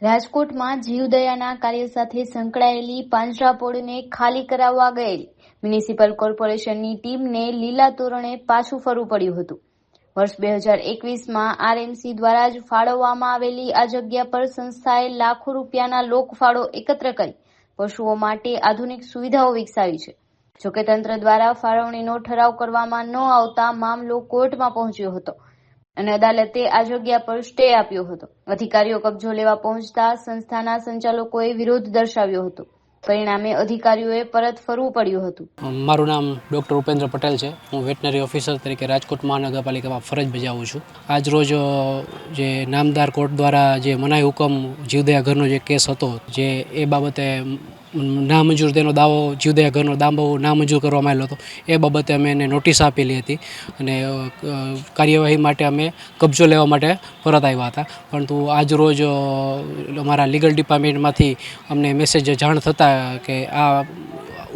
રાજકોટમાં જીવદયાના કાર્ય સાથે સંકળાયેલી પાંજરાપોળને ખાલી કરાવવા ગયેલી મ્યુનિસિપલ કોર્પોરેશનની ટીમને લીલા તોરણે પાછું ફરવું પડ્યું હતું। વર્ષ 2021માં આરએમસી દ્વારા જ ફાળવવામાં આવેલી આ જગ્યા પર સંસ્થાએ લાખો રૂપિયાના લોકફાળો એકત્ર કરી પશુઓ માટે આધુનિક સુવિધાઓ વિકસાવી છે। જોકે તંત્ર દ્વારા ફાળવણીનો ઠરાવ કરવામાં ન આવતા મામલો કોર્ટમાં પહોંચ્યો હતો અને અદાલતે આ જગ્યા પર સ્ટે આપ્યો હતો। અધિકારીઓ કબજો લેવા પહોંચતા સંસ્થાના સંચાલકોએ વિરોધ દર્શાવ્યો હતો। પરિણામે અધિકારીઓએ પરત ફરવું પડ્યું હતું। મારું નામ ડૉક્ટર ઉપેન્દ્ર પટેલ છે। હું વેટનરી ઓફિસર તરીકે રાજકોટ મહાનગરપાલિકામાં ફરજ બજાવું છું। આજ રોજ જે નામદાર કોર્ટ દ્વારા જે મનાઈ હુકમ જીવદયા ઘરનો જે કેસ હતો, જે એ બાબતે નામંજૂર તેનો દાવો જીવદયા ઘરનો દાવો નામંજૂર કરવામાં આવેલો હતો, એ બાબતે અમે એને નોટિસ આપેલી હતી અને કાર્યવાહી માટે અમે કબજો લેવા માટે પરત આવ્યા હતા। પરંતુ આજ રોજ અમારા લીગલ ડિપાર્ટમેન્ટમાંથી અમને મેસેજ જાણ થતાં કે આ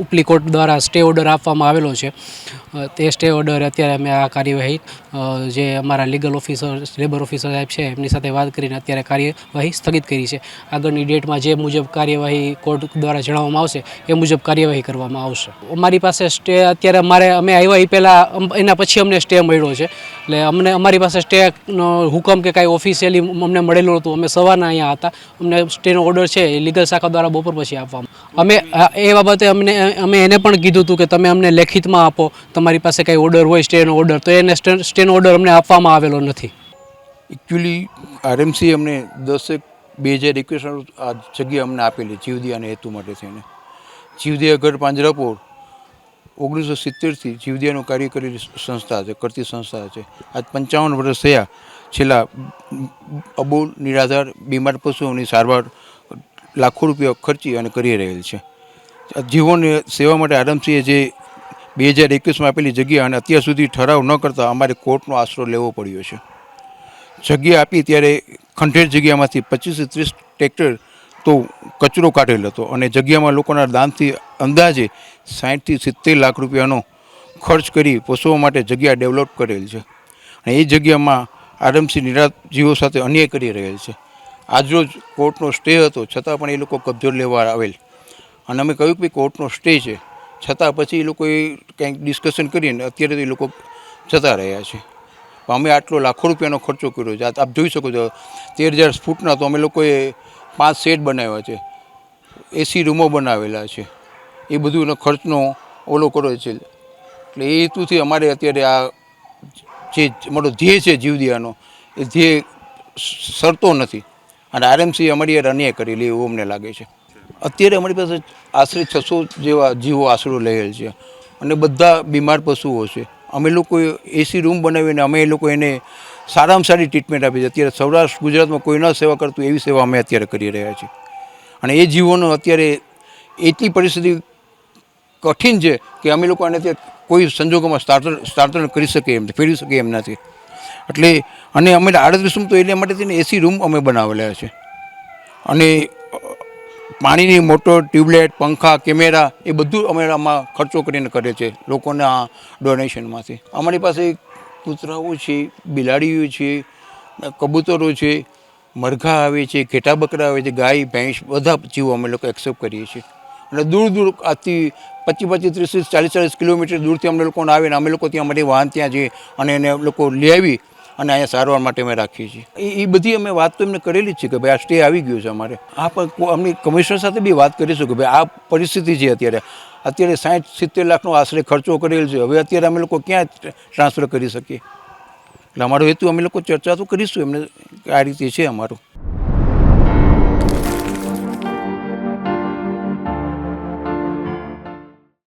ઉપલી કોર્ટ દ્વારા સ્ટે ઓર્ડર આપવામાં આવેલો છે, તે સ્ટે ઓર્ડર અત્યારે અમે આ કાર્યવાહી જે અમારા લીગલ ઓફિસર લેબર ઓફિસર સાહેબ છે એમની સાથે વાત કરીને અત્યારે કાર્યવાહી સ્થગિત કરી છે। આગળની ડેટમાં જે મુજબ કાર્યવાહી કોર્ટ દ્વારા જણાવવામાં આવશે એ મુજબ કાર્યવાહી કરવામાં આવશે। અમારી પાસે સ્ટે અત્યારે અમે આવ્યા એ પહેલાં એના પછી અમને સ્ટે મળ્યો છે, એટલે અમારી પાસે સ્ટેનો હુકમ કે કાંઈ ઓફિશિયલી અમને મળેલું હતું। અમે સવારના અહીંયા હતા, અમને સ્ટેનો ઓર્ડર છે એ લીગલ શાખા દ્વારા બપોર પછી આપવામાં। અમે એ બાબતે અમે એને પણ કીધું હતું કે તમે અમને લેખિતમાં આપો, તમારી પાસે કાંઈ ઓર્ડર હોય સ્ટેનો ઓર્ડર, તો એને સ્ટેનો ઓર્ડર અમને આપવામાં આવેલો નથી। એકચ્યુઅલી આરએમસી અમને 10/1/2021 આ જગ્યા અમને આપેલી જીવદયાના હેતુ માટે થઈને। જીવદયા ઘર પાંજરાપોળ 1970થી જીવદયાનું કાર્ય કરેલી સંસ્થા છે, કરતી સંસ્થા છે। આજ 55 વર્ષ થયા છેલ્લા અબોલ, નિરાધાર, બીમાર પશુઓની સારવાર લાખો રૂપિયા ખર્ચી અને કરી રહેલ છે। જીવોની સેવા માટે આરએમસીએ જે 2021માં આપેલી જગ્યા અને અત્યાર સુધી ઠરાવ ન કરતા અમારે કોર્ટનો આશરો લેવો પડ્યો છે। જગ્યા આપી ત્યારે ખંડેર જગ્યામાંથી 25-30 ટ્રેક્ટર તો કચરો કાઢેલ હતો અને જગ્યામાં લોકોના દાનથી અંદાજે 60થી 70 લાખ રૂપિયાનો ખર્ચ કરી પશુઓ માટે જગ્યા ડેવલપ કરેલ છે અને એ જગ્યામાં આરએમસી નિરાધાર જીવો સાથે અન્યાય કરી રહેલ છે। આજરોજ કોર્ટનો સ્ટે હતો છતાં પણ એ લોકો કબજો લેવા આવેલ અને અમે કહ્યું કે કોર્ટનો સ્ટે છે છતાં પછી એ લોકોએ કંઈક ડિસ્કશન કરીને અત્યારે તો એ લોકો જતા રહ્યા છે। અમે આટલો લાખો રૂપિયાનો ખર્ચો કર્યો છે। આપ જોઈ શકો છો 13,000 ફૂટના તો અમે લોકોએ 5 શેડ બનાવ્યા છે, AC રૂમો બનાવેલા છે, એ બધું ખર્ચનો ઓલો કર્યો છે। એટલે એ હેતુથી અમારે અત્યારે આ જે અમારો ધ્યેય છે જીવદયાનો, એ ધ્યેય સરતો નથી અને આરએમસી અમારી યાર અન્યાય કરેલી એવું અમને લાગે છે। અત્યારે અમારી પાસે આશરે 600 જેવા જીવો આશરો લેલ છે અને બધા બીમાર પશુઓ છે। અમે લોકોએ AC રૂમ બનાવીને અમે એ લોકો એને સારામાં સારી ટ્રીટમેન્ટ આપી છે। અત્યારે સૌરાષ્ટ્ર ગુજરાતમાં કોઈ ન સેવા કરતું એવી સેવા અમે અત્યારે કરી રહ્યા છીએ અને એ જીવોનો અત્યારે એટલી પરિસ્થિતિ કઠિન છે કે અમે લોકો આને કોઈ સંજોગોમાં સ્થાનાંતરણ કરી શકે એમ, ફેરવી શકે એમ નથી। એટલે અને અમે 38 રૂમ તો એટલે માટે થઈને AC રૂમ અમે બનાવેલા છે અને પાણીની મોટર, ટ્યુબલાઇટ, પંખા, કેમેરા એ બધું અમે આમાં ખર્ચો કરીને કરે છે લોકોના ડોનેશનમાંથી। અમારી પાસે કૂતરાઓ છે, બિલાડીઓ છે, કબૂતરો છે, મરઘા આવે છે, ઘેટા બકરા આવે છે, ગાય, ભેંસ, બધા જીવો અમે લોકો એક્સેપ્ટ કરીએ છીએ અને દૂર દૂર આજથી 25-30, 40 કિલોમીટર દૂરથી અમને લોકોને આવે ને અમે લોકો ત્યાં અમારી વાહન ત્યાં જઈએ અને એને લોકો લઈ આવી અને અહીંયા સારવાર માટે અમે રાખીએ છીએ। એ બધી અમે વાત તો એમને કરેલી જ છે કે ભાઈ આ સ્ટે આવી ગયો છે અમારે। આ પણ અમની કમિશનર સાથે બી વાત કરીશું કે ભાઈ આ પરિસ્થિતિ છે અત્યારે 60-70 લાખનો આશરે ખર્ચો કરેલ છે, હવે અત્યારે અમે લોકો ક્યાં ટ્રાન્સફર કરી શકીએ? એટલે અમારો હેતુ અમે લોકો ચર્ચા તો કરીશું એમને, આ રીતે છે અમારું।